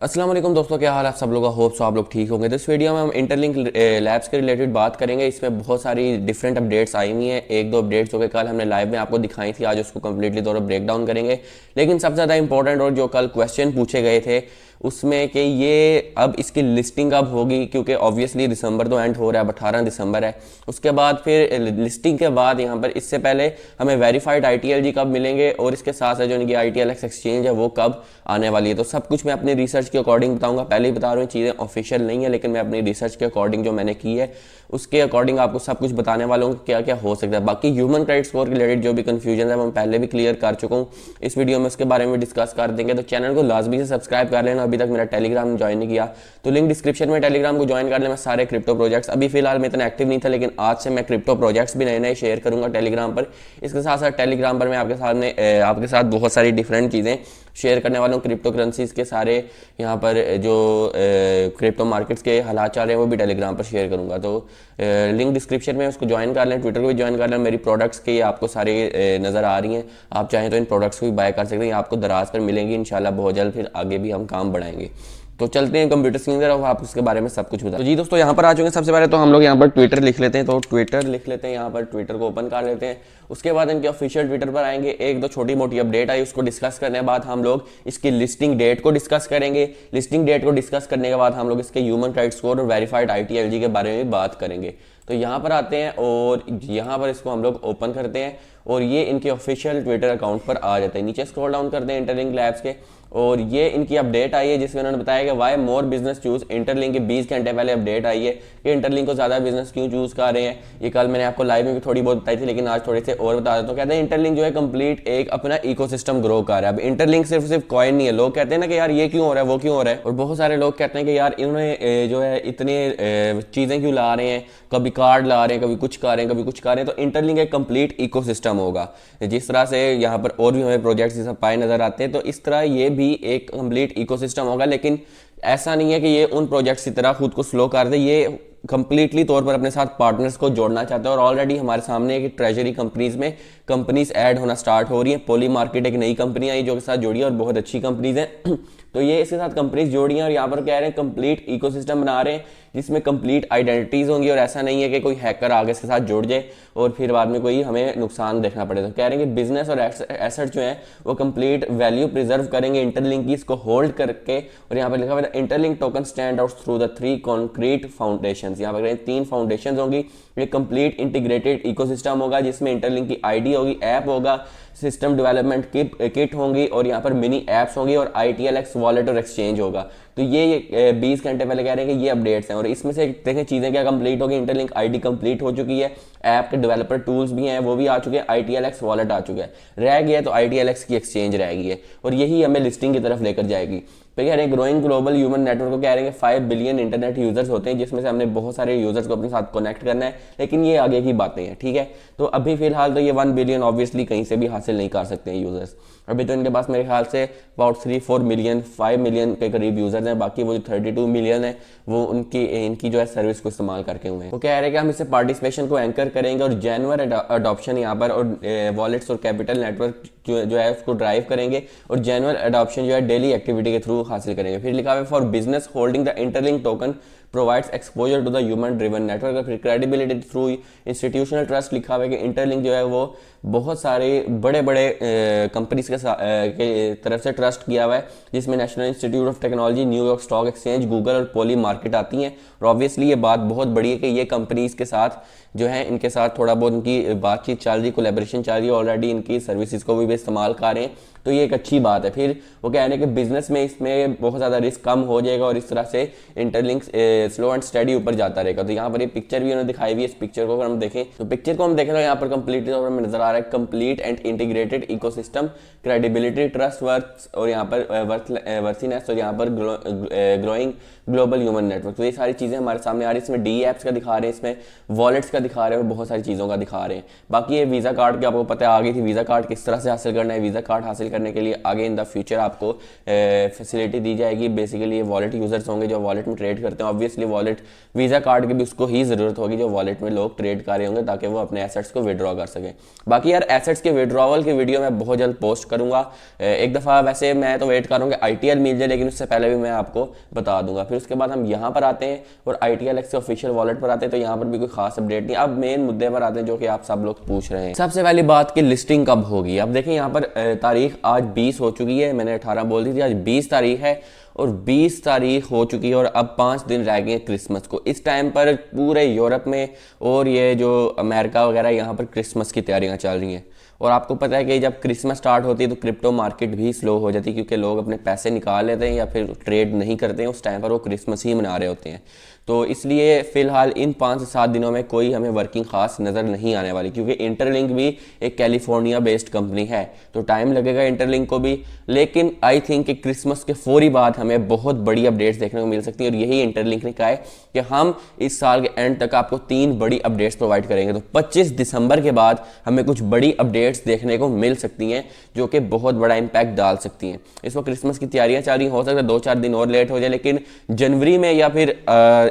अस्सलाम वालेकुम दोस्तों, क्या हाल है आप सब लोगों का। होप सो आप लोग ठीक होंगे। तो इस वीडियो में हम इंटरलिंक लैब्स के रिलेटेड बात करेंगे। इसमें बहुत सारी डिफरेंट अपडेट्स आई हुई हैं। एक दो अपडेट्स जो कि कल हमने लाइव में आपको दिखाई थी, आज उसको कम्प्लीटली तौर पर ब्रेक डाउन करेंगे। लेकिन सबसे ज़्यादा इंपॉर्टेंट और जो कल क्वेश्चन पूछे गए थे उसमें कि ये अब इसकी लिस्टिंग कब होगी, क्योंकि ऑब्वियसली दिसंबर तो एंड हो रहा है, 18 दिसंबर है। उसके बाद फिर लिस्टिंग के बाद यहाँ पर इससे पहले हमें वेरीफाइड ITLG कब मिलेंगे और इसके साथ साथ जो इनकी ITLX एक्सचेंज है वो कब आने वाली है। तो सब कुछ मैं अपनी रिसर्च के अकॉर्डिंग बताऊंगा। पहले ही बता रहा हूँ चीज़ें ऑफिशियल नहीं है, लेकिन मैं अपनी रिसर्च के अकॉर्डिंग जो मैंने की है उसके अकॉर्डिंग आपको सब कुछ बताने वाला हूँ क्या क्या हो सकता है। बाकी ह्यूमन क्रेडिट स्कोर के रिलेटेड जो भी कन्फ्यूजन है वो मैं पहले भी क्लियर कर चुका हूँ, इस वीडियो में उसके बारे में डिस्कस कर देंगे। तो चैनल को लाजमी से सब्सक्राइब कर लेना। अभी तक मेरा टेलीग्राम ज्वाइन नहीं किया तो लिंक डिस्क्रिप्शन में, टेलीग्राम को ज्वाइन कर लेना। सारे क्रिप्टो प्रोजेक्ट्स अभी फिलहाल मैं इतना एक्टिव नहीं था, लेकिन आज से मैं क्रिप्टो प्रोजेक्ट्स भी नए नए शेयर करूंगा टेलीग्राम पर। इसके साथ साथ टेलीग्राम पर मैं आपके साथ बहुत सारी डिफरेंट चीज़ें शेयर करने वाला हूँ। क्रिप्टो करेंसीज के सारे यहाँ पर जो क्रिप्टो मार्केट्स के हालात चल रहे हैं वो भी टेलीग्राम पर शेयर करूँगा। तो लिंक डिस्क्रिप्शन में उसको ज्वाइन कर लें। ट्विटर को भी ज्वाइन कर लें। मेरी प्रोडक्ट्स की आपको सारी नज़र आ रही हैं, आप चाहें तो इन प्रोडक्ट्स को भी बाय कर सकते हैं, आपको दराज पर मिलेंगी इंशाल्लाह बहुत जल्द। फिर आगे भी हम काम बढ़ाएंगे। तो चलते हैं कंप्यूटर स्क्रीन पर और आप उसके बारे में सब कुछ बता। तो जी दोस्तों, यहाँ पर आ चुके हैं। सबसे पहले तो हम लोग यहाँ पर ट्विटर लिख लेते हैं, तो ट्विटर लिख लेते हैं। यहाँ पर ट्विटर को ओपन कर लेते हैं। उसके बाद इनके ऑफिशियल ट्विटर पर आएंगे। एक दो छोटी मोटी अपडेट आई, उसको डिस्कस करने के बाद हम लोग इसकी लिस्टिंग डेट को डिस्कस करेंगे। लिस्टिंग डेट को डिस्कस करने के बाद हम लोग इसके ह्यूमन क्रेडिट स्कोर और वेरीफाइड ITLG के बारे में बात करेंगे। तो यहाँ पर आते हैं और यहाँ पर इसको हम लोग ओपन करते हैं और ये इनके ऑफिशियल ट्विटर अकाउंट पर आ जाते हैं। नीचे स्क्रॉल डाउन करते हैं इंटरलिंक लैब्स के और ये इनकी अपडेट आई है जिसमें उन्होंने बताया कि why more business choose interlink की 20 घंटे पहले अपडेट आई है कि इंटरलिंक को ज़्यादा बिजनेस क्यों चूज़ कर रहे हैं। ये कल मैंने आपको लाइव में भी थोड़ी बहुत बताई थी, लेकिन आज थोड़े से और बता देता हूँ। कहते हैं इंटरलिंक जो है कंप्लीट एक अपना इकोसिस्टम ग्रो कर रहा है। अब इंटरलिंक सिर्फ कॉइन नहीं है। लोग कहते हैं ना कि यार ये क्यों हो रहा है वो क्यों हो रहा है, और बहुत सारे लोग कहते हैं कि यार इन्होंने जो है इतनी चीज़ें क्यों ला रहे हैं, कभी कार्ड ला रहे हैं, कभी कुछ कर रहे हैं, कभी कुछ कर रहे हैं। तो इंटरलिंक एक कंप्लीट इकोसिस्टम होगा। जिस तरह से यहाँ पर और भी हमें प्रोजेक्ट्स सब पाए नजर आते हैं, तो इस तरह ये भी एक कंप्लीट इकोसिस्टम होगा। लेकिन ऐसा नहीं है कि ये उन प्रोजेक्ट्स की तरह खुद को स्लो कर दे। ये कंप्लीटली तौर पर अपने साथ पार्टनर्स को जोड़ना चाहते हैं और ऑलरेडी हमारे सामने एक ट्रेजरी कंपनीज में कंपनीज ऐड होना स्टार्ट हो रही है। पोली मार्केट एक नई कंपनी आई जो के साथ जोड़ी है और बहुत अच्छी कंपनीज हैं। तो ये इसके साथ कंपनीज जोड़ी हैं और यहाँ पर कह रहे हैं कंप्लीट इकोसिस्टम बना रहे हैं जिसमें कंप्लीट आइडेंटिटीज होंगी। और ऐसा नहीं है कि कोई हैकर आगे इसके साथ जुड़ जाए और फिर बाद में कोई हमें नुकसान देखना पड़े। तो कह रहे हैं कि बिजनेस और एसेट जो है वो कंप्लीट वैल्यू प्रिजर्व करेंगे इंटरलिंक की, इसको होल्ड करके। और यहाँ पर लिखा हुआ है interlink token stand out through the 3 concrete foundation. यहाँ पर 3 फाउंडेशन होंगी। ये कंप्लीट इंटीग्रेटेड इकोसिस्टम होगा जिसमें इंटरलिंक की ID होगी, ऐप होगा, सिस्टम डेवलपमेंट किट होंगी और यहाँ पर मिनी ऐप्स होंगी और ITLX वॉलेट और एक्सचेंज होगा। तो ये 20 घंटे पहले कह रहे हैं कि ये अपडेट्स हैं और इसमें से देखें चीज़ें क्या कंप्लीट होगी। इंटरलिंक ID कंप्लीट हो चुकी है, ऐप के डेवलपर टूल्स भी हैं वो भी आ चुके हैं, ITLX वॉलेट आ चुका है। रह गया तो ITLX की एक्सचेंज रह गई है और यही हमें लिस्टिंग की तरफ लेकर जाएगी। फिर कह रहे हैं ग्रोइंग ग्लोबल ह्यूमन नेटवर्क को कह रहे हैं 5 बिलियन इंटरनेट यूजर्स होते हैं जिसमें से हमने बहुत सारे यूजर्स को अपने साथ कनेक्ट करना है, लेकिन ये आगे की बातें हैं। ठीक है, तो अभी फिलहाल तो ये 1 बिलियन ऑब्वियसली कहीं से भी हासिल नहीं कर सकते हैं यूजर्स। अभी तो इनके पास मेरे ख्याल से अबाउट 3-4 मिलियन 5 मिलियन के करीब यूजर्स हैं। बाकी वो जो 32 मिलियन है वो इनकी जो है सर्विस को इस्तेमाल करके हुए हैं। वो कह रहे हैं कि हम इससे पार्टिसिपेशन को एंकर करेंगे और जेन्युइन अडॉप्शन यहाँ पर और वॉलेट्स और कैपिटल नेटवर्क जो है उसको ड्राइव करेंगे और जेन्युइन अडॉप्शन जो है डेली एक्टिविटी के थ्रू हासिल करेंगे। फिर लिखा है for business holding the interlink token provides exposure to the human driven network, फिर क्रेडिबिलिटी थ्रू इंस्टीट्यूशनल ट्रस्ट लिखा हुआ है कि इंटरलिंक जो है वो बहुत सारे बड़े बड़े कंपनीज के तरफ से ट्रस्ट किया हुआ है जिसमें national institute of technology, New York stock exchange, Google और पोली मार्केट आती हैं। और ऑब्वियसली ये बात बहुत बड़ी है कि ये कंपनीज के साथ जो है इनके साथ थोड़ा बहुत इनकी बातचीत चल रही, कोलैबोरेशन चल रही है, ऑलरेडी इनकी सर्विसेज को भी इस्तेमाल कर रहे हैं। तो ये एक अच्छी बात है। फिर वो कह रहे हैं कि बिजनेस में इसमें बहुत ज़्यादा रिस्क कम हो जाएगा और इस तरह से इंटरलिंक स्लो एंड स्टडी ऊपर जाता रहेगा। तो यहाँ पर ये पिक्चर भी उन्होंने दिखाई हुई है। इस पिक्चर को अगर हम देखें तो पिक्चर को हम देखें तो यहाँ पर कंप्लीट तौर पर नजर आ रहा है complete and integrated ecosystem, credibility, trust worth और यहाँ पर वर्थीनेस और यहाँ पर ग्रोइंग ग्लोबल ह्यूमन नेटवर्क। तो ये सारी चीज़ें हमारे सामने आ रही है। इसमें डी ऐप्स का दिखा रहे हैं, इसमें वॉलेट्स का दिखा रहे हैं और बहुत सारी चीज़ों का दिखा रहे हैं। बाकी ये वीज़ा कार्ड की आपको पता है आ गई थी, वीज़ा कार्ड किस तरह से हासिल करना है, वीज़ा कार्ड हासिल करने के लिए आगे इन द फ्यूचर आपको फैसिलिटी दी जाएगी। बेसिकली ये वॉलेट यूज़र्स होंगे जो वॉलेट में ट्रेड करते हैं, ऑब्वियसली वॉलेट वीज़ा कार्ड की भी उसको ही ज़रूरत होगी जो वॉलेट में लोग ट्रेड कर रहे होंगे, ताकि वो अपने एसेट्स को विड्रॉ कर सकें। बाकी यार एसेट्स के विड्रॉवल की वीडियो मैं बहुत जल्द पोस्ट करूँगा। एक दफ़ा वैसे मैं तो वेट कर रहा हूँ कि ITL मिल जाए, लेकिन उससे पहले भी मैं आपको बता दूंगा। फिर उसके बाद हम यहाँ पर आते हैं और ITLX के ऑफिशियल वॉलेट पर आते हैं, तो यहाँ पर भी कोई खास अपडेट नहीं। अब मेन मुद्दे पर आते हैं जो कि आप सब लोग पूछ रहे हैं। सबसे पहली बात कि लिस्टिंग कब होगी। अब देखें यहाँ पर तारीख आज 20 हो चुकी है, मैंने 18 बोल दी थी, आज 20 तारीख है और 20 तारीख हो चुकी है और अब 5 दिन रह गए क्रिसमस को। इस टाइम पर पूरे यूरोप में और ये जो अमेरिका वगैरह यहाँ पर क्रिसमस की तैयारियाँ चल रही हैं। और आपको पता है कि जब क्रिसमस स्टार्ट होती है तो क्रिप्टो मार्केट भी स्लो हो जाती है, क्योंकि लोग अपने पैसे निकाल लेते हैं या फिर ट्रेड नहीं करते हैं उस टाइम पर, वो क्रिसमस ही मना रहे होते हैं। तो इसलिए फ़िलहाल इन 5 से 7 दिनों में कोई हमें वर्किंग खास नज़र नहीं आने वाली, क्योंकि इंटरलिंक भी एक कैलिफोर्निया बेस्ड कंपनी है, तो टाइम लगेगा इंटरलिंक को भी। लेकिन आई थिंक कि क्रिसमस के फौरी बाद हमें बहुत बड़ी अपडेट्स देखने को मिल सकती हैं, और यही इंटरलिंक ने कहा है कि हम इस साल के एंड तक आपको 3 बड़ी अपडेट्स प्रोवाइड करेंगे। तो 25 दिसंबर के बाद हमें कुछ बड़ी अपडेट्स देखने को मिल सकती हैं जो कि बहुत बड़ा इंपैक्ट डाल सकती हैं। इस वक्त क्रिसमस की तैयारियां चल रही, हो सकता है 2-4 दिन और लेट हो जाए, लेकिन जनवरी में या फिर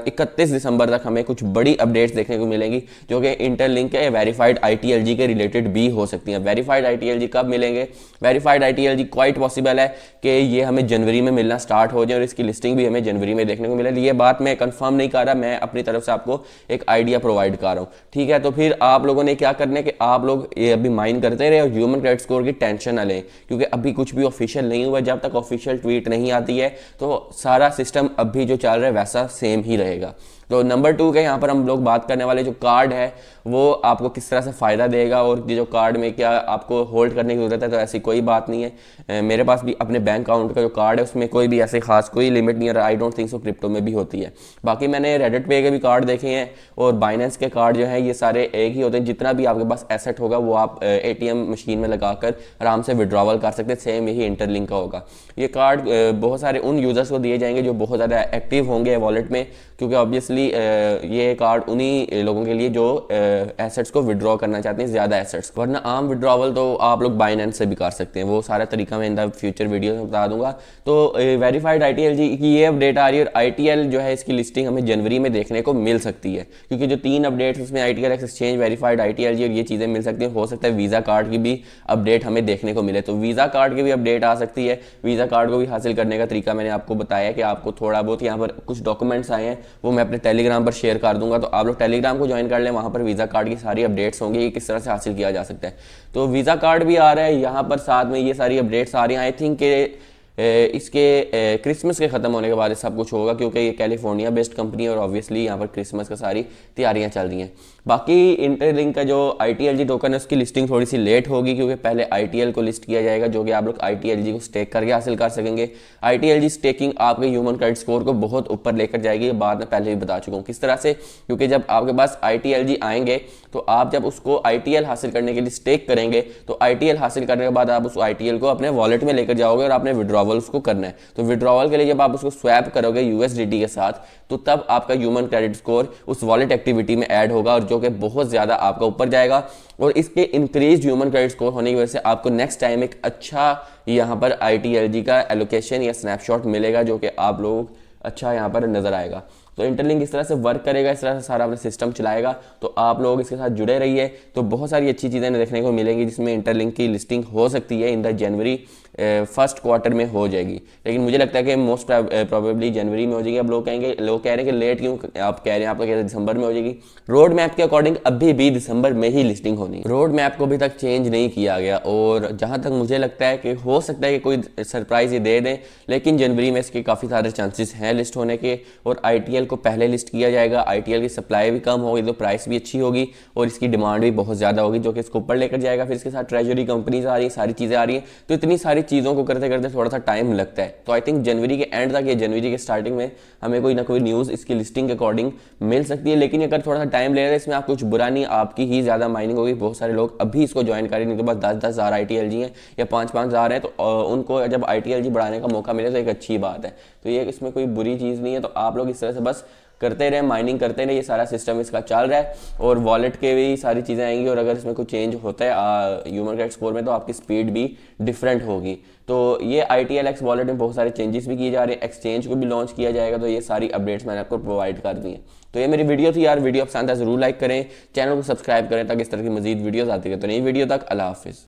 31 दिसंबर तक हमें कुछ बड़ी अपडेट्स देखने को मिलेंगी जो कि इंटरलिंक के वेरीफाइड ITLG के रिलेटेड भी हो सकती हैं। वेरीफाइड ITLG कब मिलेंगे? वेरीफाइड ITLG क्वाइट पॉसिबल है कि ये हमें जनवरी में मिलना स्टार्ट हो जाए और इसकी लिस्टिंग भी हमें जनवरी में देखने को मिले। ये बात मैं कंफर्म नहीं कर रहा, मैं अपनी तरफ से आपको एक आइडिया प्रोवाइड कर रहा हूँ, ठीक है। तो फिर आप लोगों ने क्या करना है कि आप लोग ये अभी माइन करते रहे और ह्यूमन क्रेडिट स्कोर की टेंशन ना लें, क्योंकि अभी कुछ भी ऑफिशियल नहीं हुआ। जब तक ऑफिशियल ट्वीट नहीं आती है तो सारा सिस्टम अभी जो चल रहा है वैसा सेम ही रहेगा। तो नंबर 2 के यहाँ पर हम लोग बात करने वाले जो कार्ड है वो आपको किस तरह से फ़ायदा देगा, और ये जो कार्ड में क्या आपको होल्ड करने की ज़रूरत है, तो ऐसी कोई बात नहीं है। मेरे पास भी अपने बैंक अकाउंट का जो कार्ड है उसमें कोई भी ऐसे खास कोई लिमिट नहीं है, I don't think so crypto में भी होती है। बाकी मैंने रेडिट पे के भी कार्ड देखे हैं और बाइनेंस के कार्ड जो है ये सारे एक ही होते हैं। जितना भी आपके पास एसेट होगा वो आप ATM मशीन में लगाकर आराम से विड्रॉवल कर सकते हैं। सेम यही इंटरलिंक का होगा। ये कार्ड बहुत सारे उन यूज़र्स को दिए जाएंगे जो बहुत ज़्यादा एक्टिव होंगे वॉलेट में, क्योंकि ऑब्वियसली ये कार्ड उन्हीं लोगों के लिए जो एसेट्स को विड्रॉ करना चाहते हैं, ज़्यादा एसेट्स। वरना आम विड्रॉवल तो आप लोग बाइनेंस से भी कर सकते हैं, वो सारा तरीका मैं इन द फ्यूचर वीडियो में बता दूंगा। तो वेरीफाइड ITLG की ये अपडेट आ रही है और ITL जो है इसकी लिस्टिंग हमें जनवरी में देखने को मिल सकती है, क्योंकि जो 3 अपडेट्स उसमें ITLX एक्सचेंज, वेरीफाइड ITLG और ये चीज़ें मिल सकती हैं। हो सकता है वीज़ा कार्ड की भी अपडेट हमें देखने को मिले, तो वीज़ा कार्ड की भी अपडेट आ सकती है। वीज़ा कार्ड को भी हासिल करने का तरीका मैंने आपको बताया कि आपको थोड़ा बहुत यहाँ पर कुछ डॉक्यूमेंट्स आए हैं वो मैं अपने टेलीग्राम पर शेयर कर दूंगा, तो आप लोग टेलीग्राम को ज्वाइन कर लें। वहाँ पर वीज़ा कार्ड की सारी अपडेट्स होंगी कि किस तरह से हासिल किया जा सकता है। तो वीज़ा कार्ड भी आ रहा है यहाँ पर, साथ में ये सारी अपडेट्स आ रही हैं। आई थिंक कि इसके क्रिसमस के ख़त्म होने के बाद सब कुछ होगा, क्योंकि ये कैलिफोर्निया बेस्ड कंपनी है और ऑब्वियसली यहाँ पर क्रिसमस का सारी तैयारियाँ चल रही हैं। बाकी इंटरलिंक का जो ITLG टोकन है उसकी लिस्टिंग थोड़ी सी लेट होगी, क्योंकि पहले ITL को लिस्ट किया जाएगा, जो कि आप लोग ITLG को स्टेक करके हासिल कर सकेंगे। ITLG स्टेकिंग आपके ह्यूमन क्रेडिट स्कोर को बहुत ऊपर लेकर जाएगी, ये बात मैं पहले भी बता चुका हूँ किस तरह से। क्योंकि जब आपके पास ITLG आएंगे तो आप जब उसको ITL हासिल करने के लिए स्टेक करेंगे, तो ITL हासिल करने के बाद आप उस ITL को अपने वॉलेट में लेकर जाओगे और आपने विड्रॉवल उसको करना है। तो विड्रॉवल के लिए जब आप उसको स्वैप करोगे USDT के साथ, तो तब आपका ह्यूमन क्रेडिट स्कोर उस वॉलेट एक्टिविटी में ऐड होगा, और जो कि बहुत ज़्यादा आपका ऊपर जाएगा। और इसके इंक्रीज ह्यूमन क्रेडिट स्कोर होने की वजह से आपको नेक्स्ट टाइम एक अच्छा यहाँ पर ITLG का एलोकेशन या स्नैपशॉट मिलेगा, जो कि आप लोग अच्छा यहाँ पर नजर आएगा। तो इंटरलिंक इस तरह से वर्क करेगा, इस तरह से सारा अपना सिस्टम चलाएगा। तो आप लोग इसके साथ जुड़े रहिए, तो बहुत सारी अच्छी चीज़ें देखने को मिलेंगी, जिसमें इंटरलिंक की लिस्टिंग हो सकती है in the January first quarter में हो जाएगी। लेकिन मुझे लगता है कि मोस्ट प्रोबेबली जनवरी में हो जाएगी। अब लोग कह रहे हैं कि लेट क्यों, आप कह रहे हैं, आप तो कह रहे हैं दिसंबर में हो जाएगी। रोड मैप के अकॉर्डिंग अभी भी दिसंबर में ही लिस्टिंग होनी। रोड मैप को अभी तक चेंज नहीं किया गया, और जहाँ तक मुझे लगता है कि हो सकता है कि कोई सरप्राइज ये दे दें, लेकिन जनवरी में इसके काफ़ी सारे चांसेस हैं लिस्ट होने के। और ITL को पहले लिस्ट किया जाएगा, ITL की सप्लाई भी कम होगी तो प्राइस भी अच्छी होगी, और इसकी डिमांड भी बहुत ज़्यादा होगी, जो कि इसको ऊपर लेकर जाएगा। फिर इसके साथ ट्रेजरी कंपनीज आ रही हैं, सारी चीज़ें आ रही हैं, तो इतनी सारी चीज़ों को करते करते थोड़ा सा टाइम लगता है। तो आई थिंक जनवरी के एंड तक या जनवरी के स्टार्टिंग में हमें कोई ना कोई न्यूज़ इसकी लिस्टिंग के अकॉर्डिंग मिल सकती है। लेकिन अगर थोड़ा सा टाइम ले रहे हैं, इसमें आप कुछ बुरा नहीं, आपकी ही ज़्यादा माइनिंग होगी। बहुत सारे लोग अभी इसको ज्वाइन करें, इनके पास 10-10 हज़ार ITLG हैं या 5-5 हज़ार हैं, तो उनको जब ITLG बढ़ाने का मौका मिले तो एक अच्छी बात है। तो ये इसमें कोई बुरी चीज़ नहीं है। तो आप लोग इस तरह से बस करते रहे, माइनिंग करते रहे, ये सारा सिस्टम इसका चल रहा है। और वॉलेट के भी सारी चीज़ें आएंगी, और अगर इसमें कुछ चेंज होता है ह्यूमन क्रेडिट स्कोर में तो आपकी स्पीड भी डिफरेंट होगी। तो ये ITLX वॉलेट में बहुत सारे चेंजेस भी किए जा रहे हैं, एक्सचेंज को भी लॉन्च किया जाएगा। तो ये सारी अपडेट्स मैंने आपको प्रोवाइड कर दी हैं। तो ये मेरी वीडियो थी यार, वीडियो पसंद है ज़रूर लाइक करें, चैनल को सब्सक्राइब करें ताकि इस तरह की मजीद वीडियोज़ आती रहे। तो नई वीडियो तक अल्लाह हाफिज़।